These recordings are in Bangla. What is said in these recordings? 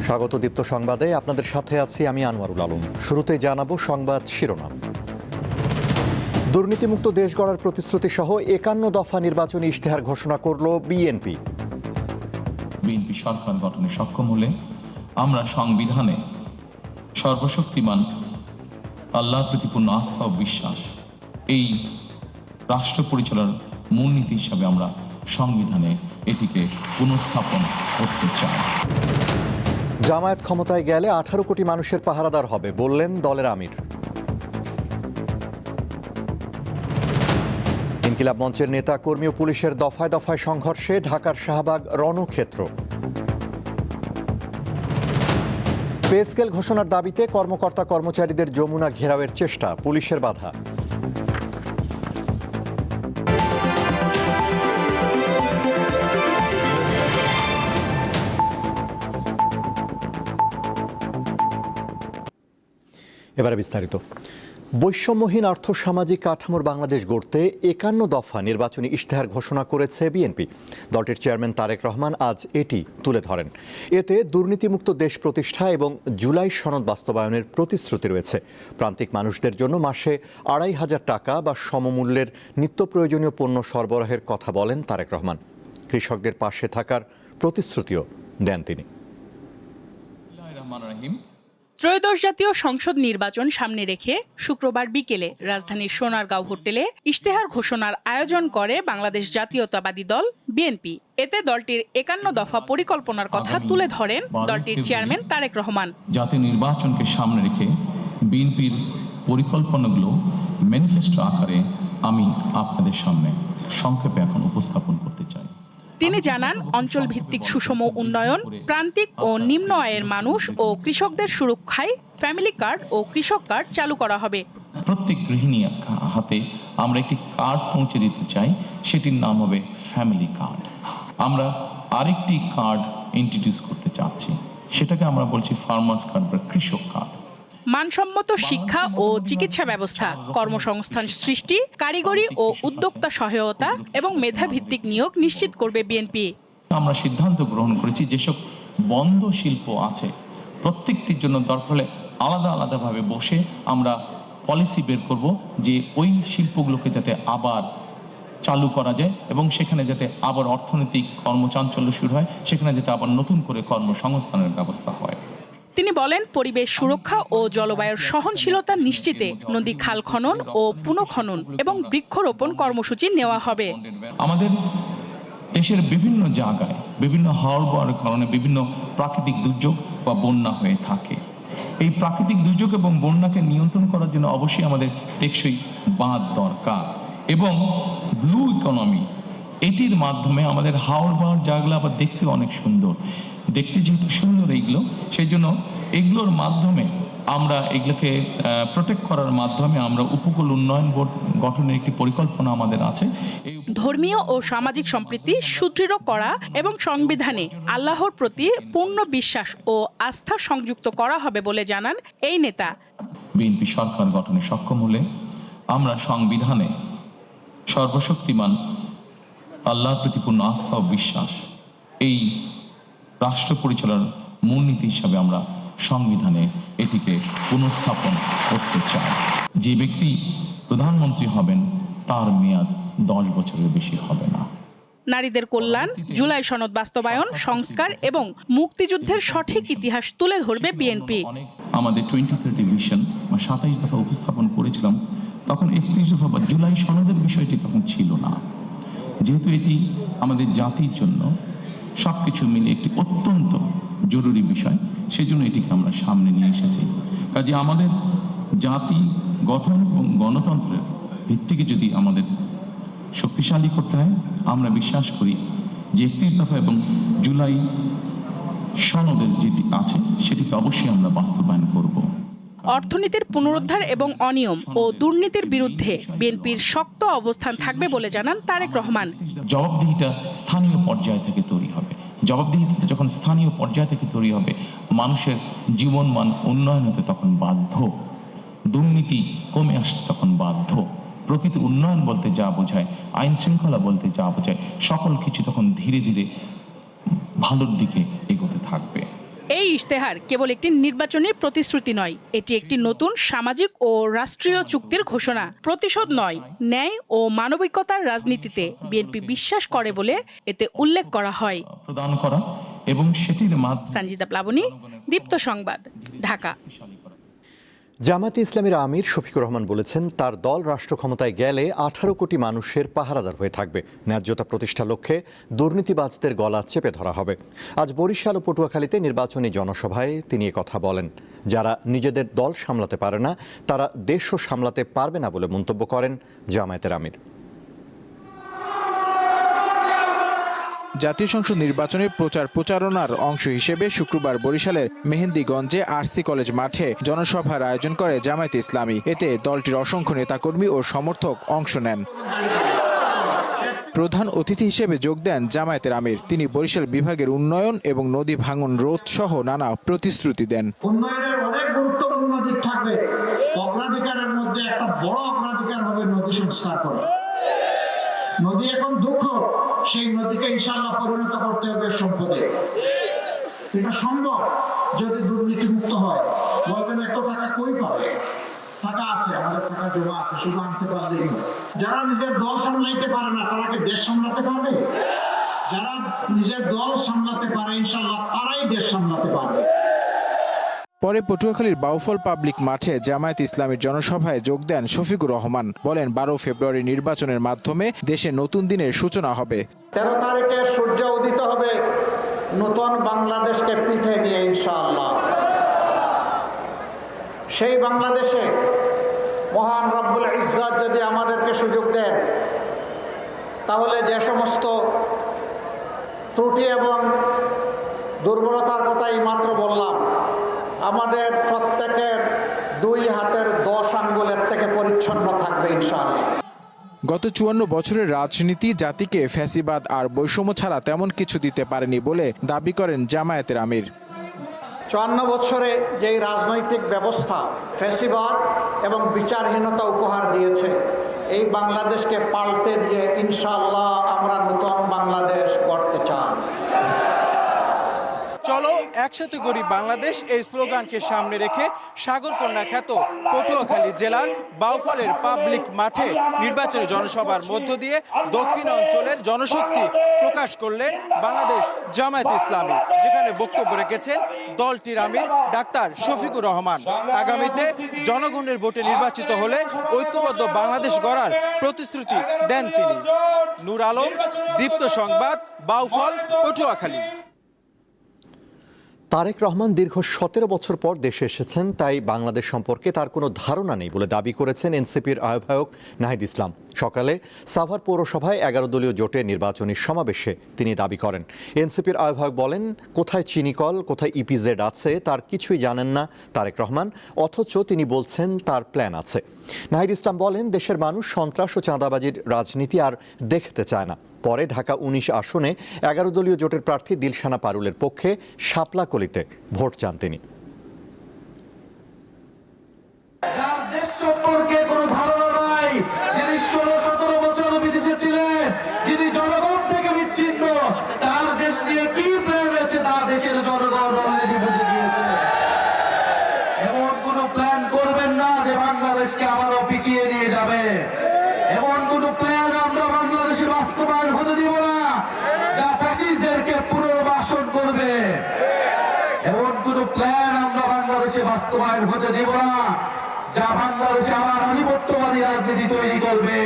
স্বাগত দীপ্ত সংবাদে আপনাদের সাথে আছি আমি আনোয়ারুল আলম। শুরুতেই জানাবো সংবাদ শিরোনাম। দুর্নীতিমুক্ত দেশ গড়ার প্রতিশ্রুতি সহ ৫১ দফা নির্বাচনী ইশতেহার ঘোষণা করল বিএনপি। বিএনপি সরকার গঠনে সক্ষম হলে আমরা সংবিধানে সর্বশক্তিমান আল্লাহর প্রতি পূর্ণ আস্থা ও বিশ্বাস এই রাষ্ট্র পরিচালনার মূলনীতি হিসাবে আমরা সংবিধানে এটিকে পুনঃস্থাপন করতে চাই। জামায়াত ক্ষমতায় গেলে ১৮ কোটি মানুষের পাহারাদার হবে বললেন দলের আমির। ইনকিলাব মঞ্চের নেতা কর্মী ও পুলিশের দফায় দফায় সংঘর্ষে ঢাকার শাহবাগ রণক্ষেত্র। পে স্কেল ঘোষণার দাবিতে কর্মকর্তা কর্মচারীদের যমুনা ঘেরাওয়ের চেষ্টা, পুলিশের বাধা। এবারে বিস্তারিত। বৈষম্যহীন আর্থসামাজিক কাঠামোর বাংলাদেশ গড়তে ৫১ দফা নির্বাচনী ইশতেহার ঘোষণা করেছে বিএনপি। দলটির চেয়ারম্যান তারেক রহমান আজ এটি তুলে ধরেন। এতে দুর্নীতিমুক্ত দেশ প্রতিষ্ঠা এবং জুলাই সনদ বাস্তবায়নের প্রতিশ্রুতি রয়েছে। প্রান্তিক মানুষদের জন্য মাসে ২৫০০ টাকা বা সমমূল্যের নিত্য প্রয়োজনীয় পণ্য সরবরাহের কথা বলেন তারেক রহমান। কৃষকদের পাশে থাকার প্রতিশ্রুতিও দেন তিনি। ত্রয়োদশ জাতীয় সংসদ নির্বাচন সামনে রেখে শুক্রবার বিকেলে রাজধানীর সোনারগাঁও হোটেলে ইশতেহার ঘোষণার আয়োজন করে বাংলাদেশ জাতীয়তাবাদী দল বিএনপি। এতে দলটির ৫১ দফা পরিকল্পনার কথা তুলে ধরেন দলটির চেয়ারম্যান তারেক রহমান। জাতীয় নির্বাচনকে সামনে রেখে বিএনপির পরিকল্পনাগুলো ম্যানিফেস্টো আকারে আমি আপনাদের সামনে সংক্ষেপে এখন উপস্থাপন করতে চাই। তিনি জানান, অঞ্চল ভিত্তিক সুষম উন্নয়ন, প্রান্তিক ও নিম্ন আয়ের মানুষ ও কৃষকদের সুরক্ষায় ফ্যামিলি কার্ড ও কৃষক কার্ড চালু করা হবে। প্রত্যেক গৃহিণী হাতে আমরা একটি কার্ড পৌঁছে দিতে চাই, সেটির নাম হবে ফ্যামিলি কার্ড। আমরা আরেকটি কার্ড ইন্ট্রোডিউস করতে চাচ্ছি, সেটাকে আমরা বলছি ফার্মার্স কার্ড বা কৃষক কার্ড। মানসম্মত শিক্ষা ও চিকিৎসা ব্যবস্থা, কর্মসংস্থান সৃষ্টি, কারিগরি ও উদ্যোক্তা সহায়তা এবং মেধাভিত্তিক নিয়োগ নিশ্চিত করবে বিএনপি। আমরা সিদ্ধান্ত গ্রহণ করেছি যেসব বন্ধ শিল্প আছে প্রত্যেকটির জন্য দরকার হলে আলাদা আলাদাভাবে বসে আমরা পলিসি বের করব যে ওই শিল্পগুলোকে যাতে আবার চালু করা যায় এবং সেখানে যাতে আবার অর্থনৈতিক কর্মচাঞ্চল্য শুরু হয়, সেখানে যাতে আবার নতুন করে কর্মসংস্থানের ব্যবস্থা হয়। তিনি বলেন, পরিবেশ সুরক্ষা ও জলবায়ুর সহনশীলতা নিশ্চিতে নদী খাল খনন ও পুনঃখনন এবং বৃক্ষরোপণ কর্মসূচি নেওয়া হবে। আমাদের দেশের বিভিন্ন জায়গায় বিভিন্ন হাওড় কারণে বিভিন্ন প্রাকৃতিক দুর্যোগ বা বন্যা হয়ে থাকে। এই প্রাকৃতিক দুর্যোগ এবং বন্যাকে নিয়ন্ত্রণ করার জন্য অবশ্যই আমাদের টেকসই বাঁধ দরকার এবং ব্লু ইকোনমি, এটির মাধ্যমে আমাদের হাওড় জায়গাগুলো আবার দেখতে অনেক সুন্দর। দেখতে যেহেতু সুন্দর এইগুলো, সেই জন্য এগুলোর মাধ্যমে আমরা এগুলোকে প্রোটেক্ট করার মাধ্যমে আমরা উপকূল উন্নয়ন বোর্ড গঠনের একটি পরিকল্পনা আমাদের আছে। ধর্মীয় ও সামাজিক সম্প্রীতি সুদৃঢ় করা এবং সংবিধানে আল্লাহর প্রতি পূর্ণ বিশ্বাস ও আস্থা সংযুক্ত করা হবে বলে জানান এই নেতা। বিএনপি সরকার গঠনে সক্ষম হলে আমরা সংবিধানে সর্বশক্তিমান আল্লাহর প্রতি পূর্ণ আস্থা ও বিশ্বাস এই রাষ্ট্র পরিচালনার মূলনীতি হিসাবে আমরা সংবিধানে এটিকে পুনঃস্থাপন করতে চাই। যে ব্যক্তি প্রধানমন্ত্রী হবেন তার মেয়াদ ১০ বছরের বেশি হবে না। নারীদের কল্যাণ, জুলাই সনদ বাস্তবায়ন, সংস্কার এবং মুক্তিযুদ্ধের সঠিক ইতিহাস তুলে ধরবে বিএনপি। আমাদের 2030 ভিশন বা ২৭ দফা উপস্থাপন করেছিলাম, তখন ৩১ দফা বা জুলাই সনদের বিষয়টি তখন ছিল না। যেহেতু এটি আমাদের জাতির জন্য সবকিছু মিলে একটি অত্যন্ত জরুরি বিষয়, সেজন্য এটিকে আমরা সামনে নিয়ে এসেছি। কাজে আমাদের জাতি গঠন এবং গণতন্ত্রের ভিত্তিকে যদি আমাদের শক্তিশালী করতে হয়, আমরা বিশ্বাস করি যে ৩১ দফা এবং জুলাই সনদের যেটি আছে সেটিকে অবশ্যই আমরা বাস্তবায়ন করব। অর্থনীতির পুনরুদ্ধার এবং অনিয়ম ও দুর্নীতির বিরুদ্ধে বিএনপির শক্ত অবস্থান থাকবে বলে জানান তারেক রহমান। জবাবদিহিটা স্থানীয় পর্যায় থেকে তৈরি হবে। জবাবদিহিতা যখন স্থানীয় পর্যায় থেকে তৈরি হবে, মানুষের জীবনমান উন্নয়ন হতে তখন বাধ্য, দুর্নীতি কমে আসতে তখন বাধ্য, প্রকৃত উন্নয়ন বলতে যা বোঝায়, আইন শৃঙ্খলা বলতে যা বোঝায়, সকল কিছু তখন ধীরে ধীরে ভালোর দিকে এগোতে থাকবে। এই ইশতেহার কেবল একটি নির্বাচনী প্রতিশ্রুতি নয়, এটি একটি নতুন সামাজিক ও রাষ্ট্রীয় চুক্তির ঘোষণা। প্রতিশোধ নয়, ন্যায় ও মানবিকতার রাজনীতিতে বিএনপি বিশ্বাস করে বলে এতে উল্লেখ করা হয়। প্রদান করা এবং সেটির মাধ্যমে সঞ্জিদা প্লাবনী, দীপ্ত সংবাদ, ঢাকা। জামায়াতে ইসলামীর আমির শফিকুর রহমান বলেছেন, তার দল রাষ্ট্র ক্ষমতায় গেলে 18 কোটি মানুষের পাহারাদার হয়ে থাকবে। ন্যায্যতা প্রতিষ্ঠার লক্ষ্যে দুর্নীতিবাজদের গলা চেপে ধরা হবে। আজ বরিশাল ও পটুয়াখালীতে নির্বাচনী জনসভায় তিনি কথা বলেন। যারা নিজেদের দল সামলাতে পারে না, তারা দেশও সামলাতে পারবে না বলে মন্তব্য করেন জামায়াতের আমির। জাতীয় সংসদ নির্বাচনের প্রচারণার অংশ হিসেবে শুক্রবার বরিশালের মেহেন্দিগঞ্জে আরসি কলেজ মাঠে জনসভার আয়োজন করে জামায়াতে ইসলামী। এতে দলটির অসংখ্য নেতাকর্মী ও সমর্থক অংশ নেন। প্রধান অতিথি হিসেবে যোগ দেন জামায়াতের আমির। তিনি বরিশাল বিভাগের উন্নয়ন এবং নদী ভাঙন রোধ সহ নানা প্রতিশ্রুতি দেন। উন্নয়নের অনেক গুরুত্বপূর্ণ দিক থাকবে। অগ্রাধিকারের মধ্যে একটা বড় অগ্রাধিকার হবে নদী সংস্কার করা। নদী এখন দুঃখ, সেই নদীকে ইনশাআল্লাহ পরিণত করতে হবে সম্পদে। এটা সম্ভব যদি দুর্নীতি মুক্ত হয়। বলবেন এত টাকা কই পাবে? টাকা আছে, আমাদের টাকা জমা আছে, শুধু আনতে পারলেই না। যারা নিজের দল সামলাইতে পারে না, তারা কি দেশ সামলাতে পারবে? যারা নিজের দল সামলাতে পারে ইনশাআল্লাহ তারাই দেশ সামলাতে পারবে। পরে পটুয়াখালীর বাউফল পাবলিক মাঠে জামায়াত ইসলামীর জনসভায় যোগ দেন শফিকুর রহমান। বলেন, 12 ফেব্রুয়ারি নির্বাচনের মাধ্যমে দেশে নতুন দিনের সূচনা হবে। 13 তারিখে সূর্য উদিত হবে নতুন বাংলাদেশকে পিঠে নিয়ে ইনশাআল্লাহ। সেই বাংলাদেশে মহান রব্বুল ইজ্জত যদি আমাদেরকে সুযোগ দেন, তাহলে যে সমস্ত ত্রুটি এবং দুর্বলতার কথাই মাত্র বললাম, আমাদের প্রত্যেকের 2 হাতের 10 আঙ্গুলের থেকে পরিচ্ছন্ন থাকবে ইনশাআল্লাহ। গত 54 বছরের রাজনীতি জাতিকে ফ্যাসিবাদ আর বৈষম্য ছাড়া তেমন কিছু দিতে পারেনি বলে দাবি করেন জামায়াতের আমির। 54 বছরে যেই রাজনৈতিক ব্যবস্থা ফ্যাসিবাদ এবং বিচারহীনতা উপহার দিয়েছে, এই বাংলাদেশকে পাল্টে দিয়ে ইনশাআল্লাহ আমরা নতুন বাংলাদেশ গড়তে চাই। চলো একসাথে গড়ি বাংলাদেশ, এই স্লোগানকে সামনে রেখে সাগরকন্যা খ্যাত পটুয়াখালী জেলার বাউফলের পাবলিক মাঠে নির্বাচনী জনসভার মধ্য দিয়ে দক্ষিণ অঞ্চলের জনশক্তি প্রকাশ করলেন বাংলাদেশ জামায়াতে ইসলামী, যেখানে বক্তব্য রেখেছেন দলটির আমির ডাক্তার শফিকুর রহমান। আগামীতে জনগণের ভোটে নির্বাচিত হলে ঐক্যবদ্ধ বাংলাদেশ গড়ার প্রতিশ্রুতি দেন তিনি। নূর আলম, দীপ্ত সংবাদ, বাউফল, পটুয়াখালী। তারেক রহমান দীর্ঘ 17 বছর পর দেশে এসেছেন, তাই বাংলাদেশ সম্পর্কে তার কোনো ধারণা নেই বলে দাবি করেছেন এনসিপির আহ্বায়ক নাহিদ ইসলাম। সকালে সাভার পৌরসভায় 11 দলীয় জোটের নির্বাচনী সমাবেশে তিনি দাবি করেন। এনসিপির আহ্বায়ক বলেন, কোথায় চিনিকল, কোথায় ইপিজেড আছে তার কিছুই জানেন না তারেক রহমান, অথচ তিনি বলছেন তার প্ল্যান আছে। নাহিদ ইসলাম বলেন, দেশের মানুষ সন্ত্রাস ও চাঁদাবাজির রাজনীতি আর দেখতে চায় না। পরে ঢাকা 19 আসনে 11 দলীয় জোটের প্রার্থী দিলশানা পারুলের পক্ষে শাপলাকলিতে ভোট চান তিনি। যার দেশ সম্পর্কে কোনো ধারণা নাই, যিনি 16-17 বছর বিদেশে ছিলেন, যিনি জনগণ থেকে বিচ্ছিন্ন, তার দেশ নিয়ে কি প্ল্যান আছে তা দেশের জনগণ অলরেডি বুঝে গিয়েছে। এমন কোন প্ল্যান করবেন না যে বাংলাদেশকে আবারও পিছিয়ে নিয়ে যাবে। এমন কোন প্ল্যান আমরা বাংলাদেশে বাস্তবায়ন হতে দিব না যা ফ্যাসিস্টদেরকে পুনর্বাসন করবে। এমন কোন প্ল্যান আমরা বাংলাদেশে বাস্তবায়ন হতে দিব না যা বাংলাদেশে আবার আধিপত্যবাদী রাজনীতি তৈরি করবে।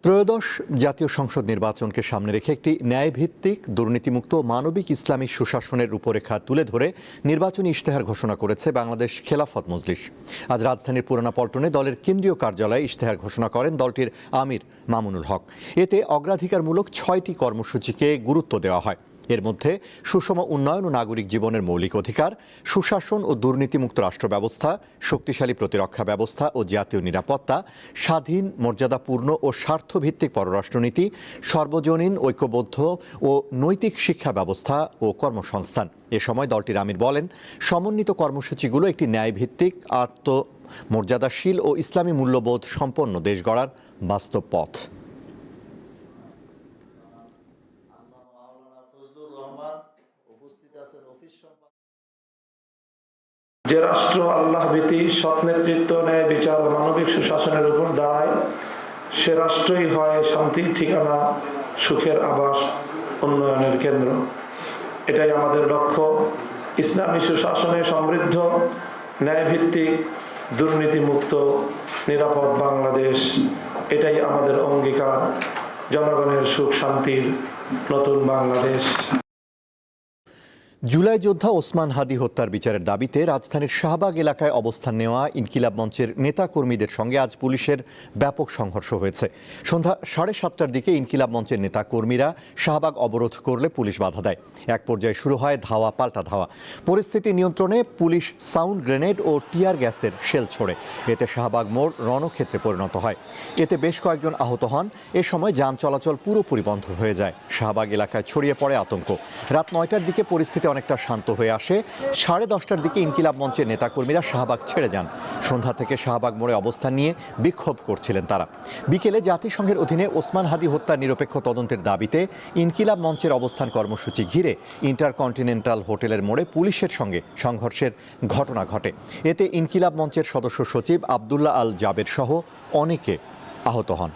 ত্রয়োদশ জাতীয় সংসদ নির্বাচনকে সামনে রেখে একটি ন্যায়ভিত্তিক, দুর্নীতিমুক্ত, মানবিক ইসলামী সুশাসনের রূপরেখা তুলে ধরে নির্বাচনী ইশতেহার ঘোষণা করেছে বাংলাদেশ খেলাফত মজলিস। আজ রাজধানীর পুরানা পল্টনে দলের কেন্দ্রীয় কার্যালয়ে ইশতেহার ঘোষণা করেন দলটির আমির মামুনুল হক। এতে অগ্রাধিকারমূলক 6টি কর্মসূচিকে গুরুত্ব দেওয়া হয়। এর মধ্যে সুষম উন্নয়ন ও নাগরিক জীবনের মৌলিক অধিকার, সুশাসন ও দুর্নীতিমুক্ত রাষ্ট্র ব্যবস্থা, শক্তিশালী প্রতিরক্ষা ব্যবস্থা ও জাতীয় নিরাপত্তা, স্বাধীন, মর্যাদাপূর্ণ ও স্বার্থভিত্তিক পররাষ্ট্রনীতি, সর্বজনীন, ঐক্যবদ্ধ ও নৈতিক শিক্ষা ব্যবস্থা ও কর্মসংস্থান। এ সময় দলটির আমির বলেন, সমন্বিত কর্মসূচিগুলো একটি ন্যায়ভিত্তিক, আত্মমর্যাদাশীল ও ইসলামী মূল্যবোধ সম্পন্ন দেশ গড়ার বাস্তব পথ। উপস্থিত আছে যে রাষ্ট্র আল্লাহ ভীতি, সৎ নেতৃত্ব, ন্যায় বিচার ও মানবিক সুশাসনের উপর দাঁড়ায়, সে রাষ্ট্রই হয় শান্তির ঠিকানা, সুখের আবাস, উন্নয়নের কেন্দ্র। এটাই আমাদের লক্ষ্য। ইসলামী সুশাসনে সমৃদ্ধ, ন্যায়ভিত্তিক, দুর্নীতিমুক্ত, নিরাপদ বাংলাদেশ, এটাই আমাদের অঙ্গীকার। জনগণের সুখ শান্তির নতুন বাংলাদেশ। জুলাই যোদ্ধা ওসমান হাদি হত্যার বিচারের দাবিতে রাজধানীর শাহবাগ এলাকায় অবস্থান নেওয়া ইনকিলাব মঞ্চের নেতাকর্মীদের সঙ্গে আজ পুলিশের ব্যাপক সংঘর্ষ হয়েছে। সন্ধ্যা 7:30টার দিকে ইনকিলাব মঞ্চের নেতাকর্মীরা শাহবাগ অবরোধ করলে পুলিশ বাধা দেয়। এক পর্যায়ে শুরু হয় ধাওয়া পাল্টা ধাওয়া। পরিস্থিতি নিয়ন্ত্রণে পুলিশ সাউন্ড গ্রেনেড ও টিয়ার গ্যাসের শেল ছোড়ে। এতে শাহবাগ মোড় রণক্ষেত্রে পরিণত হয়। এতে বেশ কয়েকজন আহত হন। এ সময় যান চলাচল পুরোপুরি বন্ধ হয়ে যায়। শাহবাগ এলাকায় ছড়িয়ে পড়ে আতঙ্ক। রাত 9টার দিকে পরিস্থিতি অনেকটা শান্ত হয়ে আসে। 10:30টার দিকে ইনকিলাব মঞ্চের নেতাকর্মীরা শাহবাগ ছেড়ে যান। সন্ধ্যা থেকে শাহবাগ মোড়ে অবস্থান নিয়ে বিক্ষোভ করছিলেন তারা। বিকেলে জাতিসংঘের অধীনে ওসমান হাদি হত্যার নিরপেক্ষ তদন্তের দাবিতে ইনকিলাব মঞ্চের অবস্থান কর্মসূচি ঘিরে ইন্টারকন্টিনেন্টাল হোটেলের মোড়ে পুলিশের সঙ্গে সংঘর্ষের ঘটনা ঘটে। এতে ইনকিলাব মঞ্চের সদস্য সচিব আবদুল্লাহ আল জাবের সহ অনেকে আহত হন।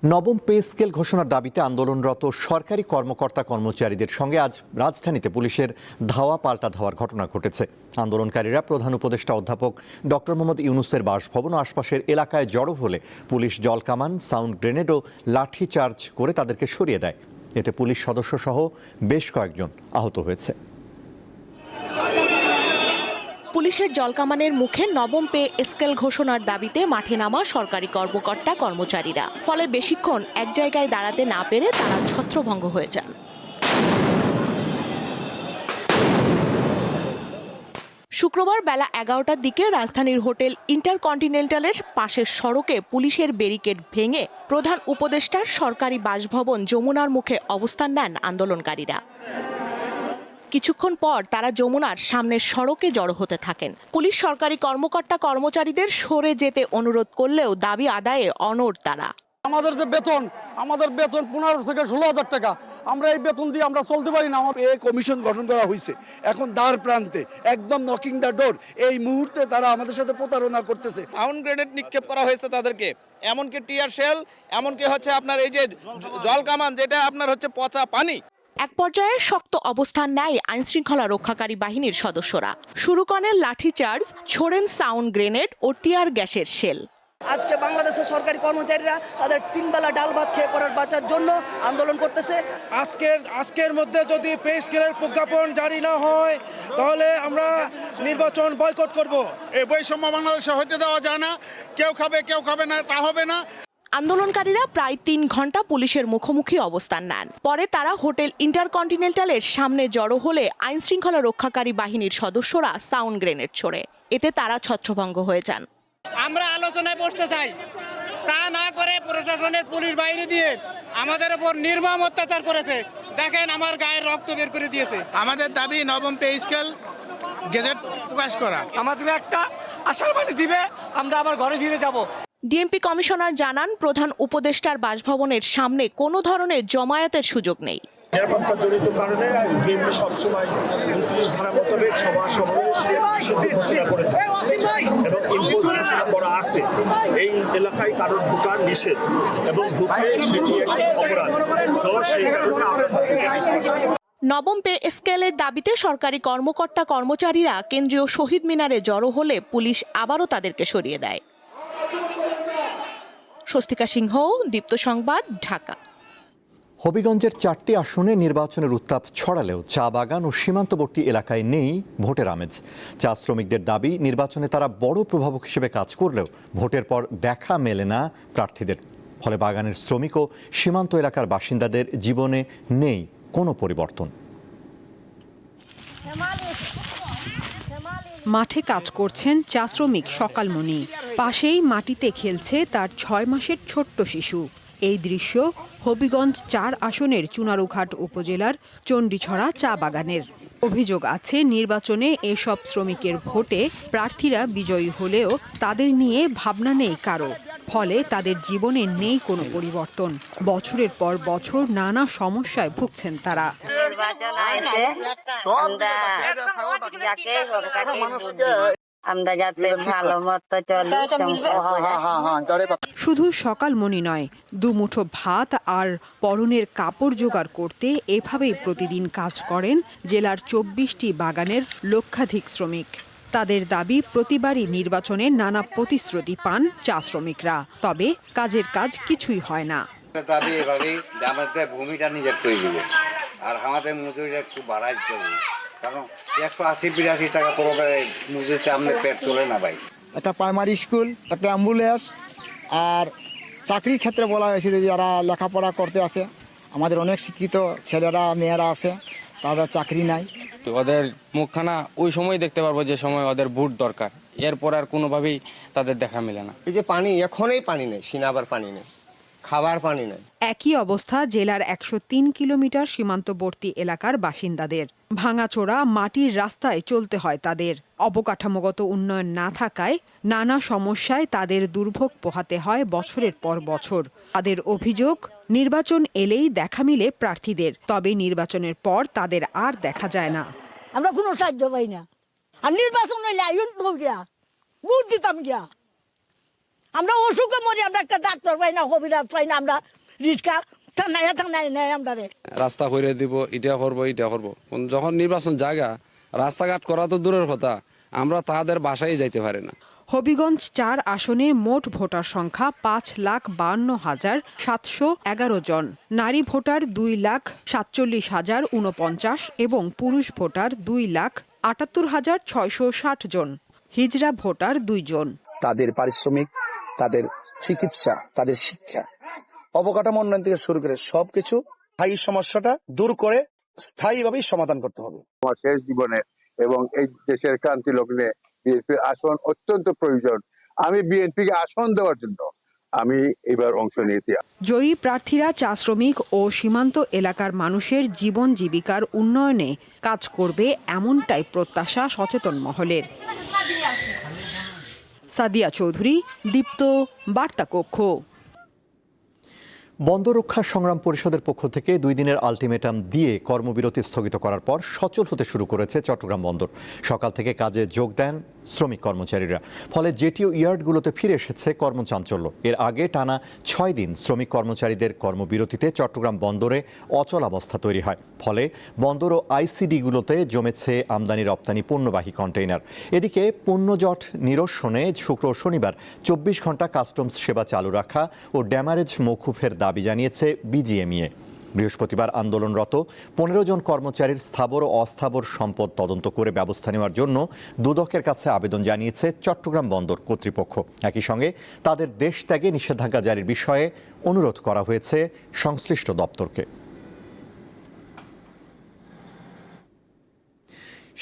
নবম পে স্কেল ঘোষণার দাবিতে আন্দোলনরত সরকারি কর্মকর্তা কর্মচারীদের সঙ্গে আজ রাজধানীতে পুলিশের ধাওয়া পাল্টা ধাওয়ার ঘটনা ঘটেছে। আন্দোলনকারীরা প্রধান উপদেষ্টা অধ্যাপক ডক্টর মোহাম্মদ ইউনূসের বাসভবন ও আশপাশের এলাকায় জড়ো হলে পুলিশ জলকামান, সাউন্ড গ্রেনেড ও লাঠি চার্জ করে তাদেরকে সরিয়ে দেয়। এতে পুলিশ সদস্য সহ বেশ কয়েকজন আহত হয়েছে। পুলিশের জলকামানের মুখে নবম পে স্কেল ঘোষণার দাবিতে মাঠে নামা সরকারি কর্মকর্তা কর্মচারীরা। ফলে বেশিক্ষণ এক জায়গায় দাঁড়াতে না পেরে তারা ছত্রভঙ্গ হয়ে যান। শুক্রবার বেলা 11টার দিকে রাজধানীর হোটেল ইন্টারকন্টিনেন্টালের পাশের সড়কে পুলিশের ব্যারিকেড ভেঙে প্রধান উপদেষ্টার সরকারি বাসভবন যমুনার মুখে অবস্থান নেন আন্দোলনকারীরা। কিছুক্ষণ পর তারা যমুনার সামনের সড়কে জড়ো হতে থাকেন। পুলিশ সরকারি কর্মকর্তা কর্মচারীদের সরে যেতে অনুরোধ করলেও দাবি আদায়ে অনড় তারা। আমাদের যে বেতন 15 থেকে 16,000 টাকা, আমরা এই বেতন দিয়ে আমরা চলতে পারি না। এই কমিশন গঠন করা হয়েছে, এখন দ্বার প্রান্তে, একদম নকিং দ্য ডোর। এই মুহূর্তে তারা আমাদের সাথে প্রতারণা করতেছে। সাউন্ড গ্রেনেড নিক্ষেপ করা হয়েছে তাদেরকে, এমনকি টিয়ার শেল, এমনকি হচ্ছে আপনার এই যে জল কামান, যেটা আপনার হচ্ছে পচা পানি। এক পর্যায়ে শক্ত অবস্থান নেয় আইনশৃঙ্খলা রক্ষাকারী বাহিনীর সদস্যরা। শুরু করেন লাঠিচার্জ, ছোড়েন সাউন্ড গ্রেনেড ও টিয়ার গ্যাসের শেল। আজকে বাংলাদেশের সরকারি কর্মচারীরা তাদের 3 বেলা ডাল ভাত খেয়ে পড়ার বাঁচার জন্য আন্দোলন করতেছে। আজকের মধ্যে যদি পে স্কেলের প্রজ্ঞাপন জারি না হয় তাহলে আমরা নির্বাচন বয়কট করব। এই বৈষম্য বাংলাদেশে হতে দেওয়া যায় না। কেউ খাবে না, তা হবে না। আন্দোলনকারীরা প্রায় 3 ঘন্টা পুলিশের মুখোমুখি অবস্থান নেন। পরে তারা হোটেল ইন্টারকন্টিনেন্টালের সামনে জড়ো হলে আইনশৃঙ্খলা রক্ষাকারী বাহিনীর সদস্যরা সাউন্ড গ্রেনেড ছোড়ে। এতে তারা ছত্রভঙ্গ হয়ে যান। আমরা আলোচনায় বসতে চাই, তা না করে প্রশাসনের পুলিশ বাইরে দিয়ে আমাদের উপর নির্মম অত্যাচার করেছে। দেখেন আমার গায়ের রক্ত বের করে দিয়েছে। আমাদের দাবি নবম পে স্কেল গেজেট প্রকাশ করা। আমাদের একটা আশার বাণী দিবে, আমরা আবার ঘরে ফিরে যাব। ডিএমপি কমিশনার জানান, প্রধান উপদেষ্টার বাসভবনের সামনে কোনো ধরনের জমায়েতের সুযোগ নেই। নিরাপত্তাজনিত কারণে বিএনপি সবসময় 29 ধারা মোতাবেক সভা সমাবেশের নিষিদ্ধ ঘোষণা করে থাকে এবং ইম্পোজ ঘোষণা করা আছে। এই এলাকায় কারোর ঢোকার নিষেধ এবং ঢুকলে সেটি একটি অপরাধ। সেই কারণে আমরা নবম পে স্কেলের দাবিতে সরকারি কর্মকর্তা কর্মচারীরা কেন্দ্রীয় শহীদ মিনারে জড়ো হলে পুলিশ আবারও তাদেরকে সরিয়ে দেয়। স্বস্তিকা সিংহ, দীপ্ত সংবাদ, ঢাকা। হবিগঞ্জের 4টি আসনে নির্বাচনের উত্তাপ ছড়ালেও চা বাগান ও সীমান্তবর্তী এলাকায় নেই ভোটের আমেজ। চা শ্রমিকদের দাবি, নির্বাচনে তারা বড় প্রভাবক হিসেবে কাজ করলেও ভোটের পর দেখা মেলে না প্রার্থীদের। ফলে বাগানের শ্রমিক ও সীমান্ত এলাকার বাসিন্দাদের জীবনে নেই কোনো পরিবর্তন। মাঠে কাজ করছেন চা শ্রমিক সকালমণি। পাশেই মাটিতে খেলছে তার 6 মাসের ছোট্ট শিশু। এই দৃশ্য হবিগঞ্জ 4 আসনের চুনারুঘাট উপজেলার চণ্ডীছড়া চা বাগানের। অভিযোগ আছে, নির্বাচনে এসব শ্রমিকের ভোটে প্রার্থীরা বিজয়ী হলেও তাদের নিয়ে ভাবনা নেই কারো। ফলে তাদের জীবনে নেই কোনো পরিবর্তন। বছরের পর বছর নানা সমস্যায় ভুগছেন তারা। আমরা যাতে ভালো মতো শুধু সকালমণি নয়, দুমুঠো ভাত আর পরনের কাপড় জোগাড় করতে এভাবেই প্রতিদিন কাজ করেন জেলার ২৪টি বাগানের লক্ষাধিক শ্রমিক। তাদের দাবি, প্রতিবারই নির্বাচনে নানা প্রতিশ্রুতি পান চা শ্রমিকরা, তবে কাজের কাজ কিছুই হয় না। দাবি এভাবেই আমাদের ভূমিটা নিজের করে দিবে, আর আমাদের মজুরিটা একটু বাড়াই চলবে, কারণ 180-82 টাকা পড়বে মজুরিতে আমাদের পেট চলে না ভাই। একটা প্রাইমারি স্কুল, একটা অ্যাম্বুলেন্স, আর চাকরির ক্ষেত্রে বলা হয়েছিল যারা লেখাপড়া করতে আছে, আমাদের অনেক শিক্ষিত ছেলেরা মেয়েরা আছে, তাদের চাকরি নাই। ওদের মুখখানা ওই সময় দেখতে পারবো যে সময় ওদের ভোট দরকার, এরপর আর কোনোভাবেই তাদের দেখা মেলে না। এই যে পানি, এখনই পানি নেই, সিনাবার পানি নেই, খাবার পানি নেই। একই অবস্থা জেলার ১০৩ কিলোমিটার সীমান্তবর্তী এলাকার বাসিন্দাদের। ভাঙাচোরা মাটির রাস্তায় চলতে হয় তাদের। অবকাঠামোগত উন্নয়ন না থাকায় নানা সমস্যায় তাদের দুর্ভোগ পোহাতে হয় বছরের পর বছর। তাদের অভিযোগ, নির্বাচন এলেই দেখা মিলে প্রার্থীদের, তবে নির্বাচনের পর তাদের আর দেখা যায় না। আমরা কোনো সাহায্য পাই না, আর নির্বাচন হইলে আইন গিয়া ভোট দিতাম গিয়া। আমরা অসুখে মরি, আমরা একটা ডাক্তার পাই না, কবিরাজ পাই না, আমরা রিক্সা থানায় নেয় আমরা রাস্তা করে দিব, এটা করবো এটা করবো। যখন নির্বাচন জায়গা, রাস্তাঘাট করা তো দূরের কথা, আমরা তাদের বাসায় যাইতে পারি না। হবিগঞ্জ ৪ আসনে মোট ভোটার সংখ্যা ৫,৫২,৭১১ জন। নারী ভোটার ২,৪৭,০৪৯ এবং পুরুষ ভোটার ২,৭৮,৬৬০ জন। হিজড়া ভোটার ২ জন। তাদের পারিশ্রমিক, তাদের চিকিৎসা, তাদের শিক্ষা, অবকাঠামো উন্নয়ন থেকে শুরু করে সবকিছু স্থায়ী সমস্যাটা দূর করে স্থায়ীভাবেই সমাধান করতে হবে। আমার শেষ জীবনে এবং এই দেশের ক্রান্তি লগ্নে বিএনপির আসন অত্যন্ত প্রয়োজন। আমি বিএনপিকে আসন দেওয়ার জন্য আমি এবার অংশ নিয়েছি। জয়ী প্রার্থীরা চা শ্রমিক ও সীমান্ত এলাকার মানুষের জীবন জীবিকার উন্নয়নে কাজ করবে, এমনটাই প্রত্যাশা সচেতন মহলের। সাদিয়া চৌধুরী, দীপ্ত, বার্তা কক্ষ। বন্দর রক্ষা সংগ্রাম পরিষদের পক্ষ থেকে 2 দিনের আলটিমেটাম দিয়ে কর্মবিরতি স্থগিত করার পর সচল হতে শুরু করেছে চট্টগ্রাম বন্দর। সকাল থেকে কাজে যোগ দেন শ্রমিক কর্মচারীরা, ফলে জেটিও ইয়ার্ডগুলোতে ফিরে এসেছে কর্মচাঞ্চল্য। এর আগে টানা 6 দিন শ্রমিক কর্মচারীদের কর্মবিরতিতে চট্টগ্রাম বন্দরে অচলাবস্থা তৈরি হয়, ফলে বন্দর ও আইসিডিগুলোতে জমেছে আমদানি রপ্তানি পণ্যবাহী কন্টেইনার। এদিকে পণ্যজট নিরসনে শুক্র ও শনিবার 24 ঘন্টা কাস্টমস সেবা চালু রাখা ও ড্যামারেজ মওকুফের দাবি জানিয়েছে বিজিএমইএ। বৃহস্পতিবার আন্দোলনরত 15 জন কর্মচারীর স্থাবর ও অস্থাবর সম্পদ তদন্ত করে ব্যবস্থা নেওয়ার জন্য দুদকের কাছে আবেদন জানিয়েছে চট্টগ্রাম বন্দর কর্তৃপক্ষ। একই সঙ্গে তাদের দেশ ত্যাগে নিষেধাজ্ঞা জারির বিষয়ে অনুরোধ করা হয়েছে সংশ্লিষ্ট দপ্তরকে।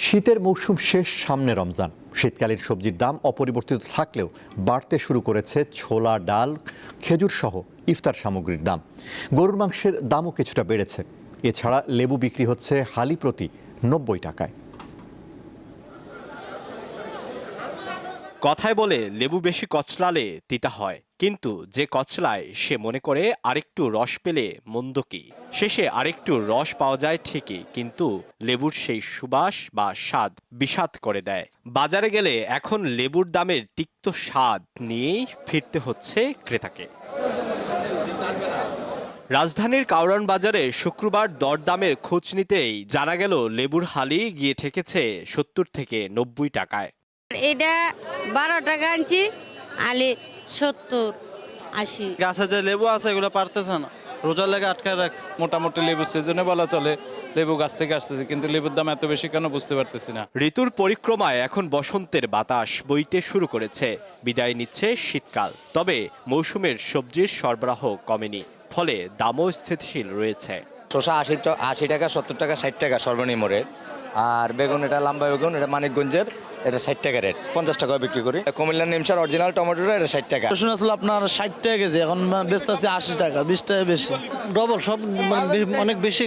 শীতের মৌসুম শেষ, সামনে রমজান। শীতকালীন সবজির দাম অপরিবর্তিত থাকলেও বাড়তে শুরু করেছে ছোলা, ডাল, খেজুর সহ ইফতার সামগ্রীর দাম। গরুর মাংসের দামও কিছুটা বেড়েছে। এছাড়া লেবু বিক্রি হচ্ছে হালি প্রতি 90 টাকায়। কথায় বলে লেবু বেশি কচলালে তিতা হয়, কিন্তু যে কচলায় সে মনে করে আরেকটু রস পেলে মন্দ কি। শেষে আরেকটু রস পাওয়া যায় ঠিকই, কিন্তু লেবুর সেই সুবাস বা স্বাদ বিষাদ করে দেয়। বাজারে গেলে এখন লেবুর দামের তিক্ত স্বাদ নিয়েই ফিরতে হচ্ছে ক্রেতাকে। রাজধানীর কাউরান বাজারে শুক্রবার দরদামের খোঁজ নিতেই জানা গেল লেবুর হালি গিয়ে ঠেকেছে 70 থেকে 90 টাকায়। এটা 12 টাকা আনছি, আলি 70-80। গাছে যে লেবু আছে এগুলো পারতেছে না, রোজার লেগে আটকায় রাখছে। মোটামুটি লেবু সিজনে বলা চলে, লেবু গাছ থেকে আসতেছে, কিন্তু লেবুর দাম এত বেশি কেন বুঝতে পারতেছি না। ঋতুর পরিক্রমায় এখন বসন্তের বাতাস বইতে শুরু করেছে, বিদায় নিচ্ছে শীতকাল। তবে মৌসুমের সবজির সরবরাহ কমেনি, ফলে দামও স্থিতিশীল রয়েছে। শসা 80 টাকা, 70 টাকা, 60 টাকা সর্বনিম্ন রেট। আর বেগুন, এটা লম্বা বেগুন, এটা মানিকগঞ্জের, এটা 60 টাকা রেট, 50 টাকা বিক্রি করি। কুমিল্লার নিমসার অরিজিনাল টমেটোটা এটা 60 টাকা। রসুন আসলে আপনার 60 টাকা কেজি, এখন বেচতে আছে 80 টাকা, 20 টাকা বেশি, ডবল, সব অনেক বেশি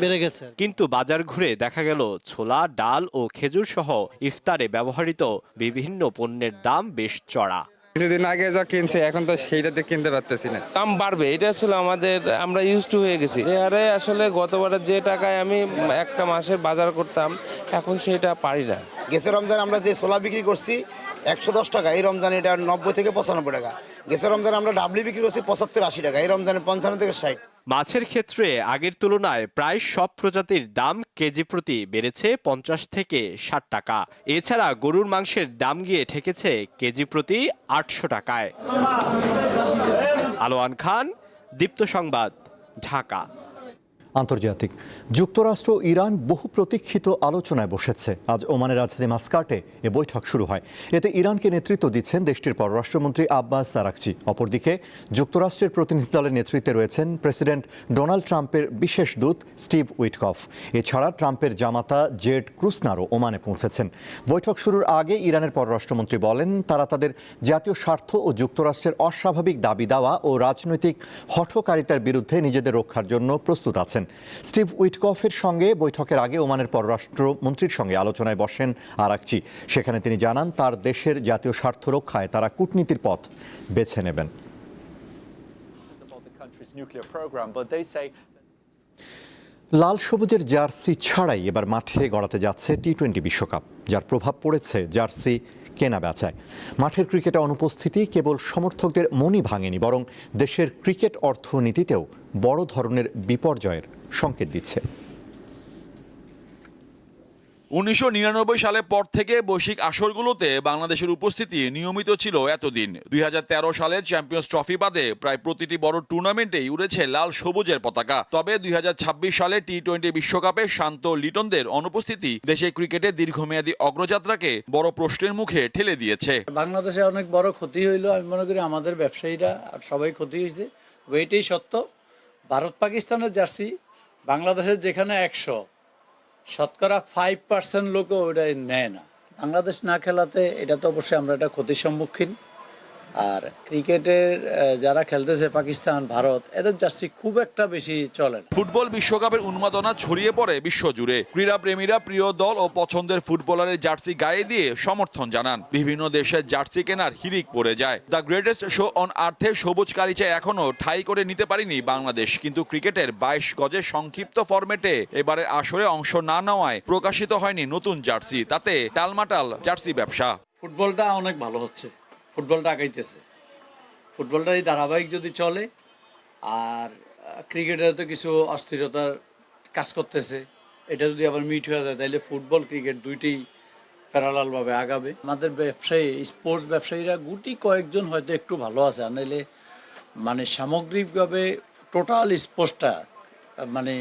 বেড়ে গেছে। কিন্তু বাজার ঘুরে দেখা গেল ছোলা, ডাল ও খেজুর সহ ইফতারে ব্যবহৃত বিভিন্ন পণ্যের দাম বেশ চড়া। কিছুদিন আগে যা কিনছে এখন তো সেইটাতে কিনতে পারতেছি না। দাম বাড়বে, এটা আসলে আমাদের আমরা ইউজ টু হয়ে গেছি। যে হারে আসলে গতবারের যে টাকায় আমি একটা মাসের বাজার করতাম এখন সেটা পারি না। গেছে রমজান আমরা যে ছোলা বিক্রি করছি 110 টাকা, এই রমজান এটা 90 থেকে 95 টাকা। গেছে রমজান আমরা ডাবলি বিক্রি করছি 75-80 টাকা, এই রমজানে 55 থেকে 60। মাছের ক্ষেত্রে আগের তুলনায় প্রায় সব প্রজাতির দাম কেজি প্রতি বেড়েছে 50 থেকে 60 টাকা। এছাড়া গরুর মাংসের দাম গিয়ে ঠেকেছে কেজি প্রতি 800 টাকায়। আলোয়ান খান, দীপ্ত সংবাদ, ঢাকা। আন্তর্জাতিক যুক্তরাষ্ট্র ইরান বহু প্রতীক্ষিত আলোচনায় বসেছে। আজ ওমানের রাজধানী মাস্কাটে এ বৈঠক শুরু হয়। এতে ইরানকে নেতৃত্ব দিচ্ছেন দেশটির পররাষ্ট্রমন্ত্রী আব্বাস আরাকচি। অপরদিকে যুক্তরাষ্ট্রের প্রতিনিধি দলের নেতৃত্বে রয়েছেন প্রেসিডেন্ট ডোনাল্ড ট্রাম্পের বিশেষ দূত স্টিভ উইটকফ। এছাড়া ট্রাম্পের জামাতা জেড ক্রুসনারও ওমানে পৌঁছেছেন। বৈঠক শুরুর আগে ইরানের পররাষ্ট্রমন্ত্রী বলেন তারা তাদের জাতীয় স্বার্থ ও যুক্তরাষ্ট্রের অস্বাভাবিক দাবি দাওয়া ও রাজনৈতিক হঠকারিতার বিরুদ্ধে নিজেদের রক্ষার জন্য প্রস্তুত আছেন। স্টিভ উইটকফের সঙ্গে বৈঠকের আগে ওমানের পররাষ্ট্রমন্ত্রীর সঙ্গে আলোচনায় বসেন আরাকচি। সেখানে তিনি জানান তার দেশের জাতীয় স্বার্থ রক্ষায় তারা কূটনীতির পথ বেছে নেবেন। লাল সবুজের জার্সি ছাড়াই এবার মাঠে গড়াতে যাচ্ছে টি-20 বিশ্বকাপ, যার প্রভাব পড়েছে জার্সি কেনা বেচায়। মাঠের ক্রিকেটে অনুপস্থিতি কেবল সমর্থকদের মনই ভাঙেনি, বরং দেশের ক্রিকেট অর্থনীতিতেও বড় ধরনের বিপর্যয়ের সংকেত দিচ্ছে। 1999 সালের পর থেকে বৈশ্বিক আসরগুলোতে বাংলাদেশের উপস্থিতি নিয়মিত ছিল এতদিন। 2013 সালের চ্যাম্পিয়ন্স ট্রফি বাদে প্রায় প্রতিটি বড় টুর্নামেন্টেই উড়েছে লাল সবুজের পতাকা। তবে 2026 সালে টি-20 বিশ্বকাপে শান্ত লিটনদের অনুপস্থিতি দেশে ক্রিকেটে দীর্ঘমেয়াদী অগ্রযাত্রাকে বড় প্রশ্নের মুখে ঠেলে দিয়েছে। বাংলাদেশে অনেক বড় ক্ষতি হইলো, আমি মনে করি আমাদের ব্যবসায়ীরা আর সবাই ক্ষতি হয়েছে। এটাই সত্য, ভারত পাকিস্তানের জার্সি বাংলাদেশের যেখানে 100 শতকরা 5% লোকও ওটা নেয় না। বাংলাদেশ না খেলাতে এটা তো অবশ্যই আমরা একটা ক্ষতির সম্মুখীন। আর ক্রিকেটের যারা খেলতেছে পাকিস্তান, ভারত, এদের জার্সি খুব একটা বেশি চলে না। ফুটবল বিশ্বকাপের উন্মাদনা ছড়িয়ে পড়ে বিশ্বজুড়ে। ক্রীড়াপ্রেমীরা প্রিয় দল ও পছন্দের ফুটবলারের জার্সি গায়ে দিয়ে সমর্থন জানান। বিভিন্ন দেশের জার্সি কেনার হিড়িক পড়ে যায়। দ্য গ্রেটেস্ট শো অন আর্থে সবুজ কালিচা এখনো ঠাঁই করে নিতে পারেনি বাংলাদেশ। কিন্তু ক্রিকেটের 22 গজের সংক্ষিপ্ত ফরম্যাটে এবারের আসরে অংশ না নেওয়ায় প্রকাশিত হয়নি নতুন জার্সি। তাতে টালমাটাল জার্সি ব্যবসা। ফুটবলটা অনেক ভালো হচ্ছে, ফুটবলটা আগাইতেছে। ফুটবলটা এই ধারাবাহিক যদি চলে, আর ক্রিকেটের তো কিছু অস্থিরতার কাজ করতেছে, এটা যদি আবার মিট হয়ে যায় তাহলে ফুটবল ক্রিকেট দুইটাই প্যারালালভাবে আগাবে। আমাদের ব্যবসায়ী, স্পোর্টস ব্যবসায়ীরা গুটি কয়েকজন হয়তো একটু ভালো আছে, আর নাহলে মানে সামগ্রিকভাবে টোটাল স্পোর্টসটা মানে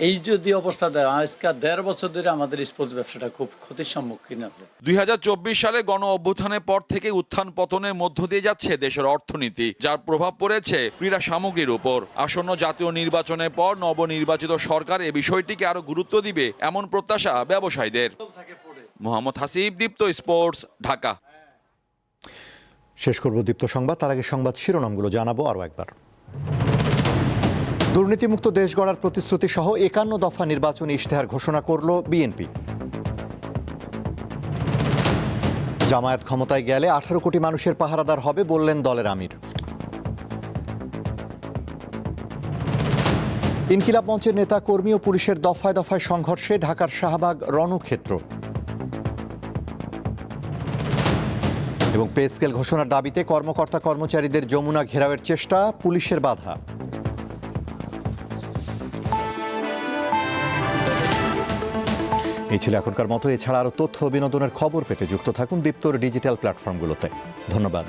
এই যদি অবস্থা দেয়, আজকে 1.5 বছর ধরে আমাদের স্পোর্টস ব্যবসাটা খুব ক্ষতির সম্মুখীন আছে। 2024 সালে গণ অভ্যুত্থানের পর থেকে উত্থান পতনের মধ্য দিয়ে যাচ্ছে দেশের অর্থনীতি, যার প্রভাব পড়েছে ক্রীড়া সামগ্রীর উপর। আসন্ন জাতীয় নির্বাচনের পর নবনির্বাচিত সরকার এ বিষয়টিকে আরো গুরুত্ব দিবে এমন প্রত্যাশা ব্যবসায়ীদের। মোহাম্মদ হাসিব, দীপ্ত স্পোর্টস, ঢাকা। শেষ করব দীপ্ত সংবাদ, তার আগে সংবাদ শিরোনামগুলো জানাবো আরও একবার। দুর্নীতিমুক্ত দেশ গড়ার প্রতিশ্রুতি সহ 51 দফা নির্বাচনী ইশতেহার ঘোষণা করল বিএনপি। জামায়াত ক্ষমতায় গেলে 18 কোটি মানুষের পাহারাদার হবে বললেন দলের আমির। ইনকিলাব মঞ্চের নেতা কর্মী ও পুলিশের দফায় দফায় সংঘর্ষে ঢাকার শাহবাগ রণক্ষেত্র। এবং পে স্কেল ঘোষণার দাবিতে কর্মকর্তা কর্মচারীদের যমুনা ঘেরাওয়ের চেষ্টা, পুলিশের বাধা। এই ছিল এখনকার মতো। এছাড়া আরও তথ্য বিনোদনের খবর পেতে যুক্ত থাকুন দীপ্তর ডিজিটাল প্ল্যাটফর্মগুলোতে। ধন্যবাদ।